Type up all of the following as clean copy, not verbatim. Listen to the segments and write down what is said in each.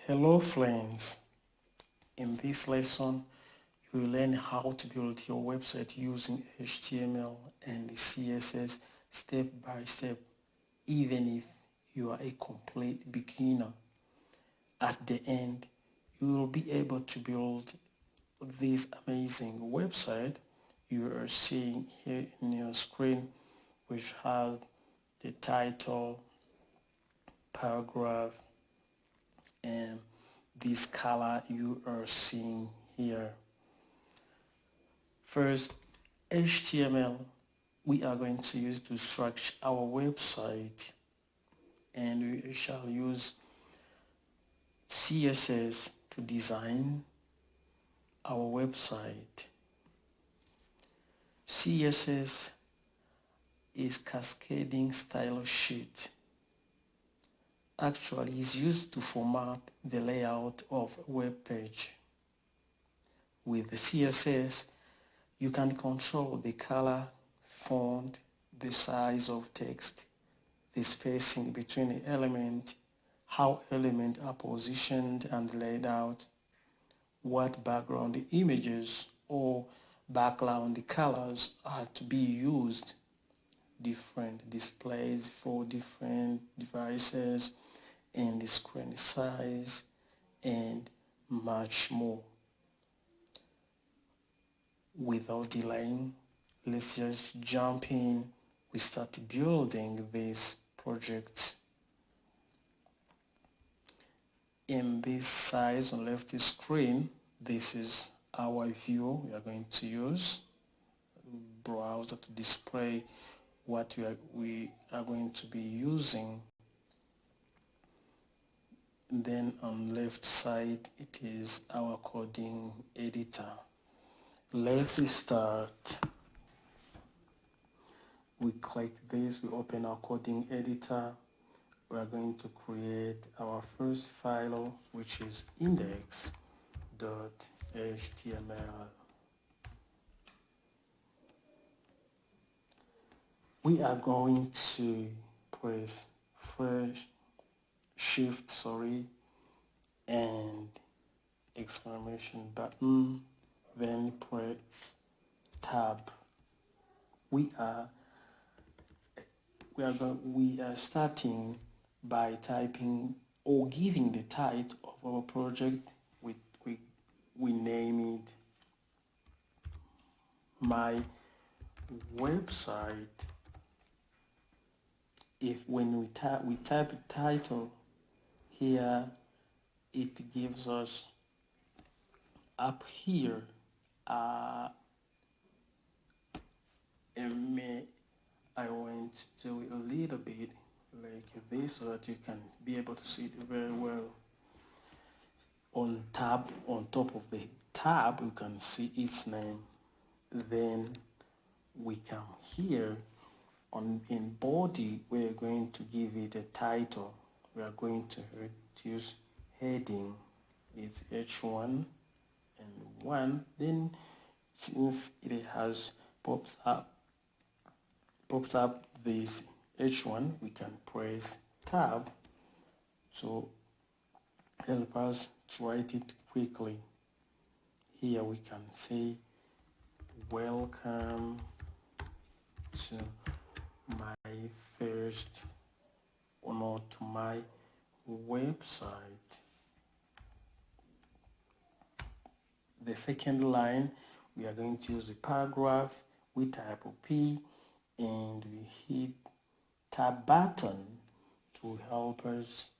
Hello friends, in this lesson you will learn how to build your website using HTML and CSS step by step, even if you are a complete beginner. At the end, you will be able to build this amazing website you are seeing here in your screen, which has the title, paragraph, and this color you are seeing here. First, HTML we are going to use to structure our website, and we shall use CSS to design our website. CSS is cascading style sheet. Actually, is used to format the layout of a web page. With the CSS, you can control the color, font, the size of text, the spacing between the element, how elements are positioned and laid out, what background images or background colors are to be used, different displays for different devices, and the screen size, and much more. Without delaying, let's just jump in. We start building this project. In this size on left screen, this is our view we are going to use. Browser to display what we are going to be using. Then on left side, it is our coding editor. Let's start. We click this, we open our coding editor. We are going to create our first file, which is index.html. We are going to press Shift and exclamation button, then press Tab. We are starting by typing or giving the title of our project. We name it My Website. If when we type a title here, it gives us up here I want to do it a little bit like this so that you can be able to see it very well. On top of the tab, you can see its name. Then we come here in body. We're going to give it a title. We are going to use heading. It's H1 and 1. Then since it has popped up this H1, we can press Tab to help us to write it quickly. Here we can say welcome to my first to my website. The second line, we are going to use a paragraph. We type a P and we hit tab button to help us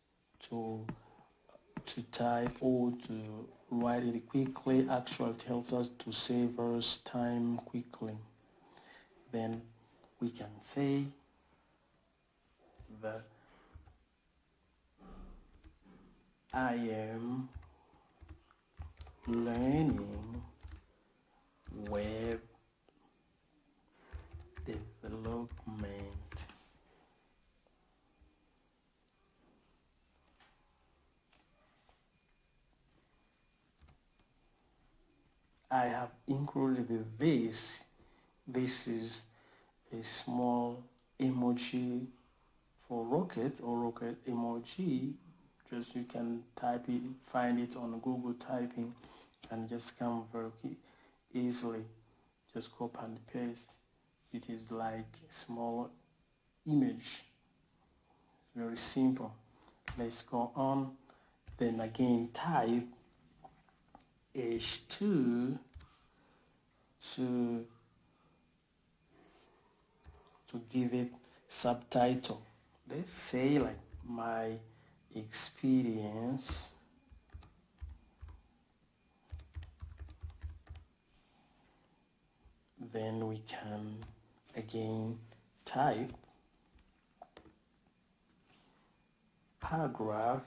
to type or to write it quickly. Actually, it helps us to save us time quickly. Then we can say that I am learning web development. I have included this. This is a small emoji for rocket or rocket emoji Just you can type it, find it on Google typing, and just come very easily. Just copy and paste. It is like a small image. It's very simple. Let's go on. Then again type H2 to give it subtitle. Let's say like my experience then we can again type paragraph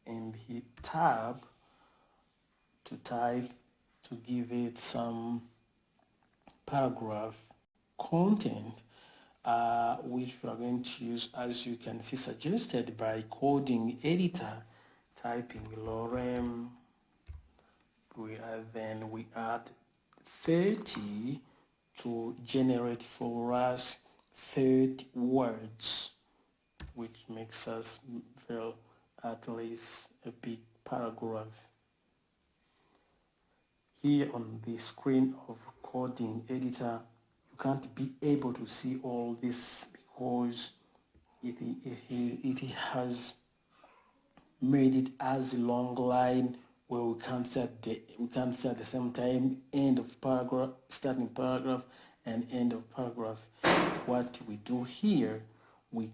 and hit tab to type to give it some paragraph content which we are going to use, as you can see, suggested by coding editor. Typing lorem, then we add 30 to generate for us 30 words, which makes us fill at least a big paragraph. Here on the screen of coding editor, you can't be able to see all this because it has made it as a long line where we can't say at the same time end of paragraph, starting paragraph and end of paragraph. What we do here, you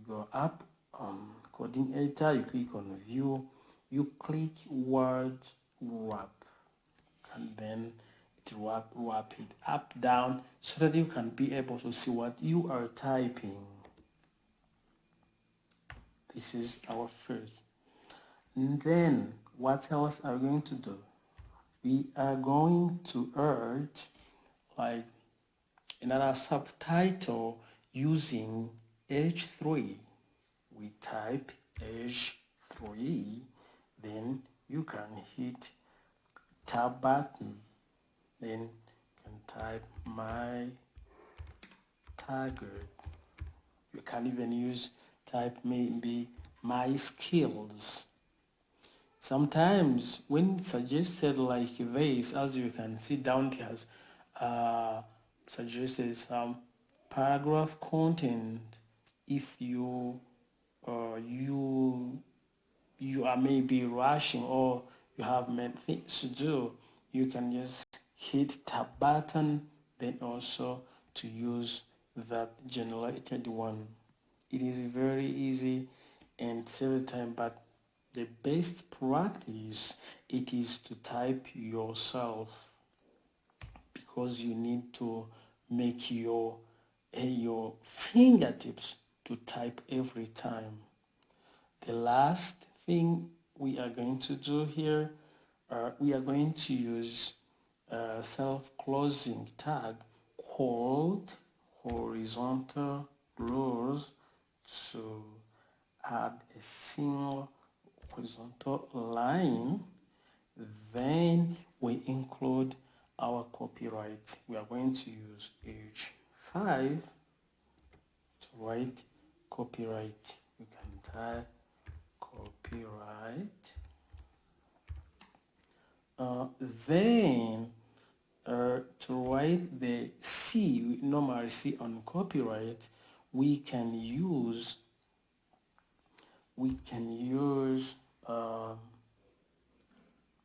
go up on coding editor, you click on view, you click word wrap, and then it wrap it up down so that you can be able to see what you are typing. This is our first. And then what else are we going to do? We are going to add like another subtitle using H3. We type H3, then you can hit tab button, then you can type my target. You can even use type maybe my skills. Sometimes when suggested like this, as you can see down here, has suggested some paragraph content. If you are maybe rushing or you have many things to do, you can just hit tab button, then also to use that generated one. It is very easy and save time, but the best practice it is to type yourself, because you need to make your fingertips to type every time. The last thing we are going to do here, we are going to use a self-closing tag called horizontal rows to add a single horizontal line. Then we include our copyright. We are going to use H5 to write copyright. You can type copyright. Then to write the C, we normally see on copyright, we can use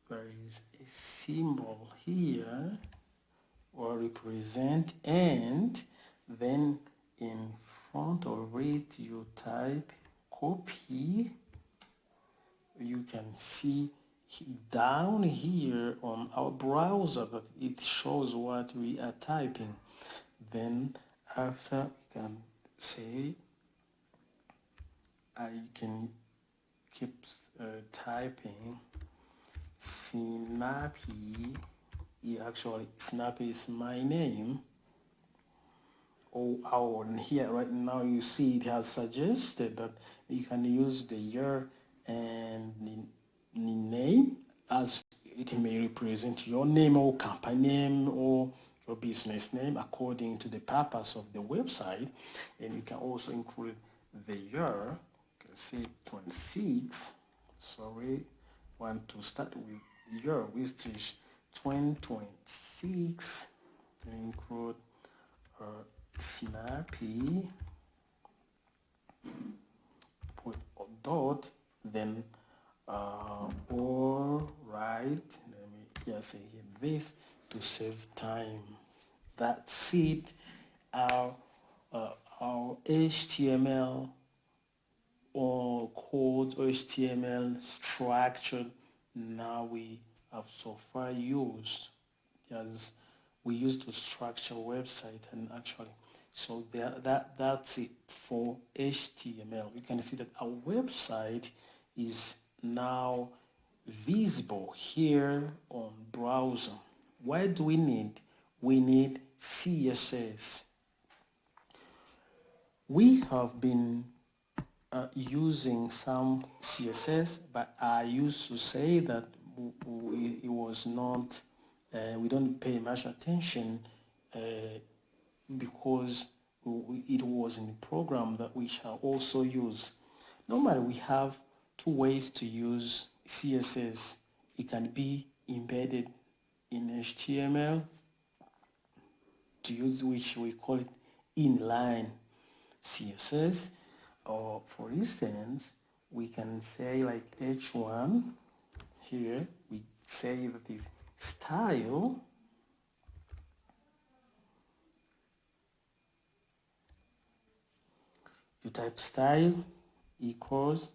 there is a symbol here or represent, and then in front of it you type copy. You can see down here on our browser that it shows what we are typing. Then after you can say I can keep typing Snappy. Actually, Snappy is my name. And here right now you see it has suggested that you can use the year and the name as it may represent your name or company name or your business name according to the purpose of the website. And you can also include the year. say 26. Sorry, want to start with year, which is 2026. Include snappy, put a dot, then all right. Let me just say here this to save time. That's it. Our HTML or code or HTML structure now we have so far used as we use to structure website, and actually so that's it for HTML. You can see that our website is now visible here on browser. What do we need? We need CSS. We have been using some CSS, but I used to say that it was not, we don't pay much attention because it was in the program that we shall also use. Normally we have two ways to use CSS. It can be embedded in HTML, to use which we call it inline CSS, or for instance we can say like H1 here, we say that is style, you type style equals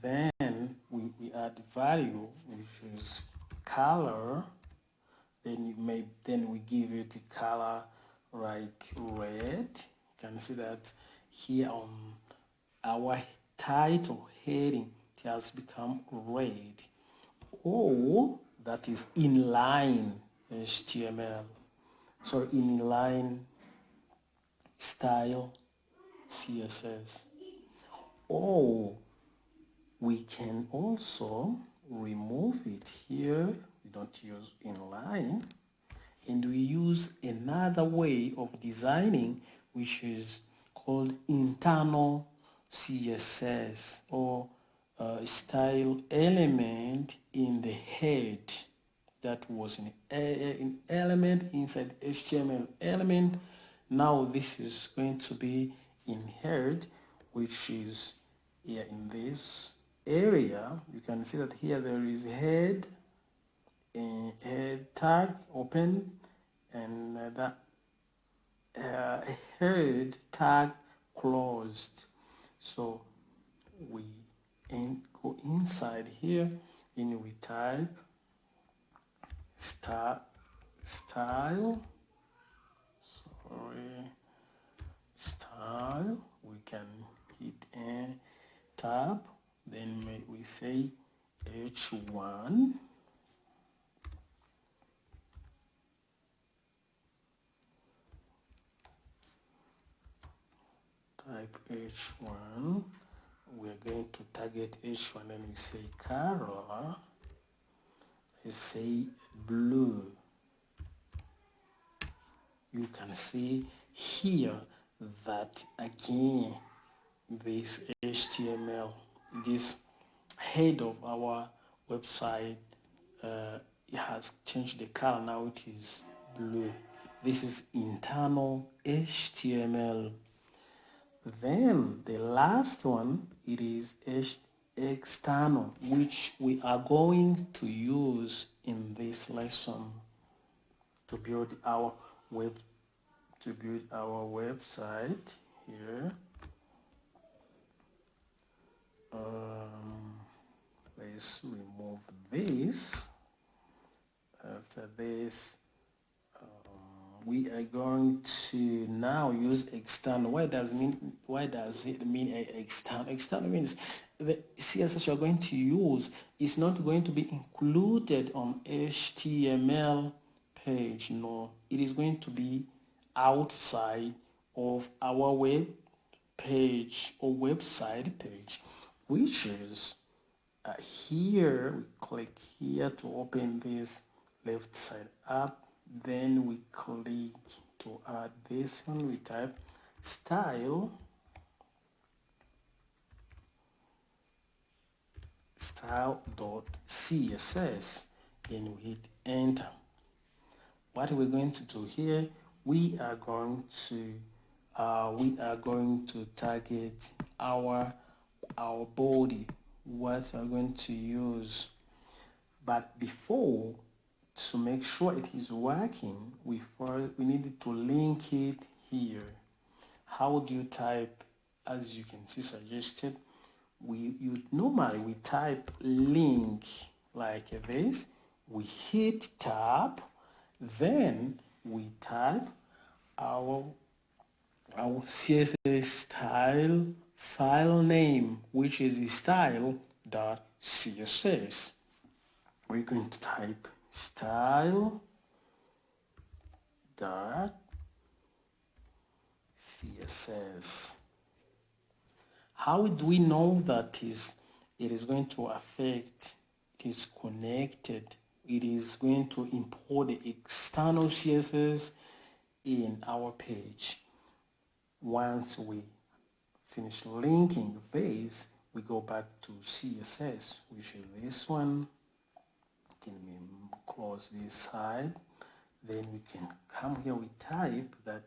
then we add value, which is color, then we give it a color like red. You can see that here on our title heading it has become red. Or that is inline HTML, so inline style CSS. Or we can also remove it here, we don't use inline, and we use another way of designing which is called internal CSS, or style element in the head. That was an element inside HTML element. Now this is going to be in head, which is here in this area. You can see that here there is head and head tag open, and that head tag closed. So we go inside here and we type style, we can hit a tab, then we say H1, type H1, we're going to target H1 and we say color, let's say blue. You can see here that again this HTML, this head of our website, it has changed the color. Now it is blue. This is internal HTML. Then the last one, it is external, which we are going to use in this lesson to build our website here. Let's remove this. After this, we are going to now use external. Why does it mean external? External means the CSS you're going to use is not going to be included on HTML page. No, it is going to be outside of our web page or website page, which is here. We click here to open this left side up. Then we click to add this one. We type style style.css, then we hit enter. What we're going to do here, we are going to target our body, what we're going to use. But before, to make sure it is working, we needed to link it here. How do you type? As you can see suggested, normally we type link like this. We hit tab, then we type our CSS style file name, which is style.css. We're going to type style.css. How do we know that it is going to affect, it is connected, it is going to import the external CSS in our page? Once we finish linking this, we go back to CSS, which is this one. Can we close this side? Then we can come here, we type that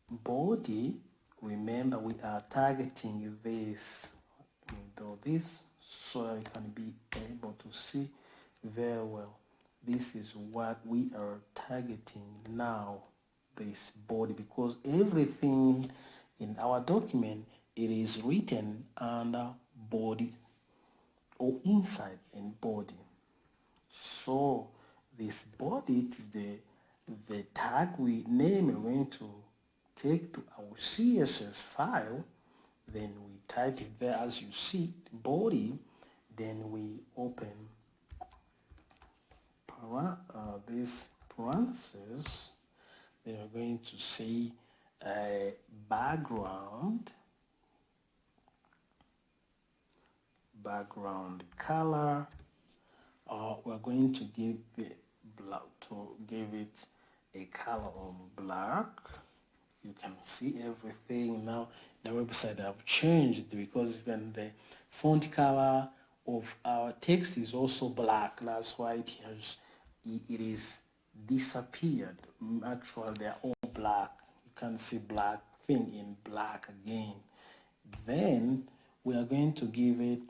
body. Remember, we are targeting this. We do this so you can be able to see very well. This is what we are targeting now, this body, because everything in our document, it is written under body or inside and body. So this body is the tag name we're going to take to our CSS file. Then we type it there as you see, body. Then we open this parenthesis. Then we're going to say background color. We're going to give it a color of black. You can see everything now. The website have changed because even the font color of our text is also black. That's why it is disappeared. Actually, they're all black. You can see black thing in black again. Then we are going to give it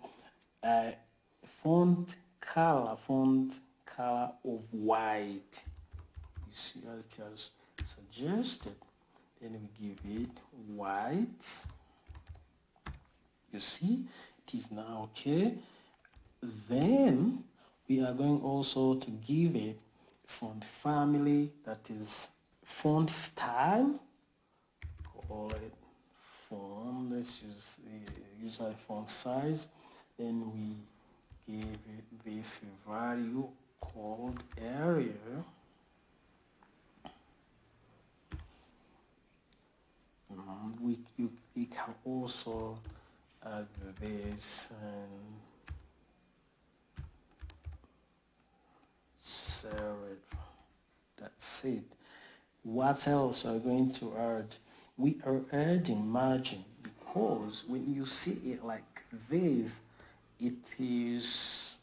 a font color of white. You see, as it has suggested. Then we give it white. You see, it is now okay. Then we are going also to give it font family, that is font style. Call it font. Let's use our font size. Then we give it this value called area. We can also add this and serif. That's it. What else are we going to add? We are adding margin, because when you see it like this, it is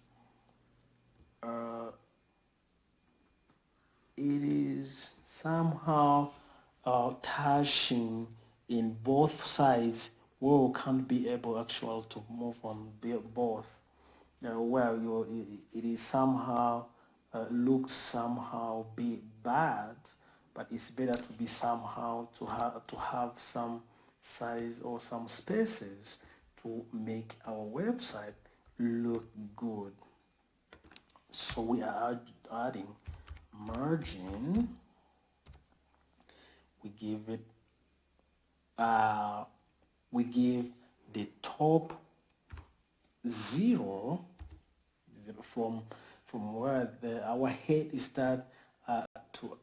somehow touching in both sides, where we can't be able actually to move on both. Where it is somehow looks somehow bad, but it's better to be somehow to have some size or some spaces to make our website look good. So we are adding margin. We give it we give the top 0 from where our head start to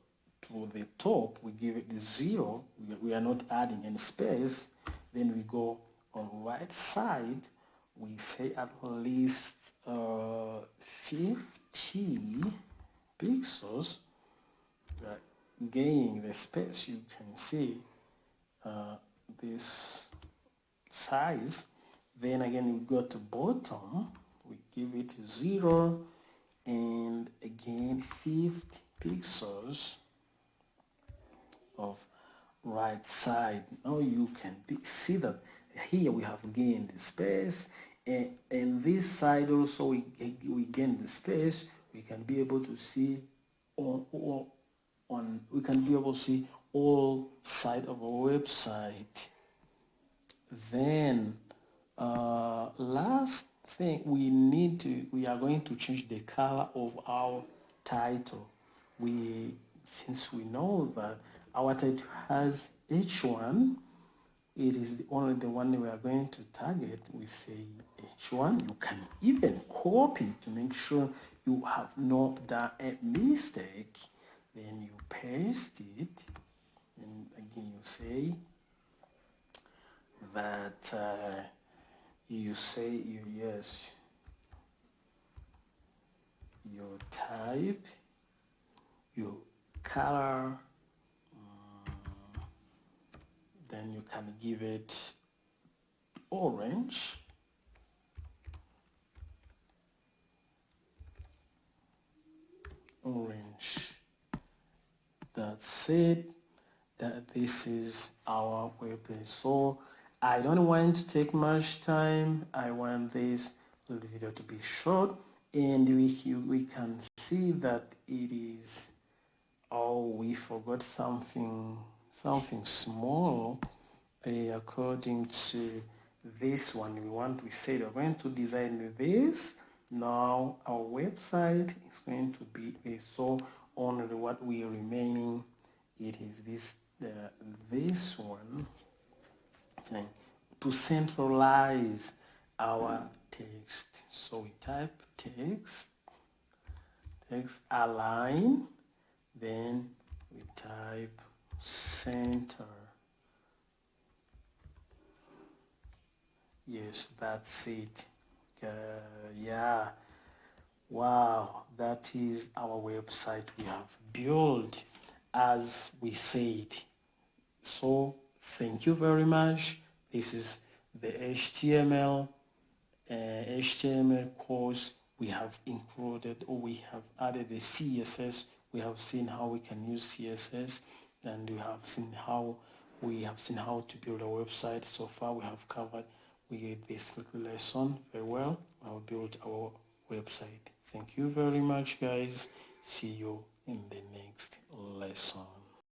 the top. We give it the 0. We are not adding any space. Then we go on right side. We say at least 50 pixels. Gaining the space, you can see this size. Then again, we go to bottom. give it 0 and again 50 pixels of right side. Now you can see that here we have gained the space, and this side also we gain the space. We can be able to see we can be able to see all side of our website. Then last thing we are going to change the color of our title. Since we know that our title has H1, it is only the one we are going to target. We say H1. You can even copy to make sure you have not done a mistake. Then you paste it, and again you say that you type your color, then you can give it orange, that's it. That this is our web page. So I don't want to take much time. I want this little video to be short, and we can see that it is, we forgot something small. According to this one, we said we're going to design this. Now our website is going to be so only what we are remaining, it is this one, to centralize our text. So we type text align, then we type center. Yes, that's it. Yeah, wow, that is our website we have built as we said. So thank you very much. This is the HTML course. We have included, or we have added the CSS. We have seen how we can use CSS, and we have seen how to build a website. So far we have covered this little lesson very well. I'll build our website. Thank you very much, guys. See you in the next lesson.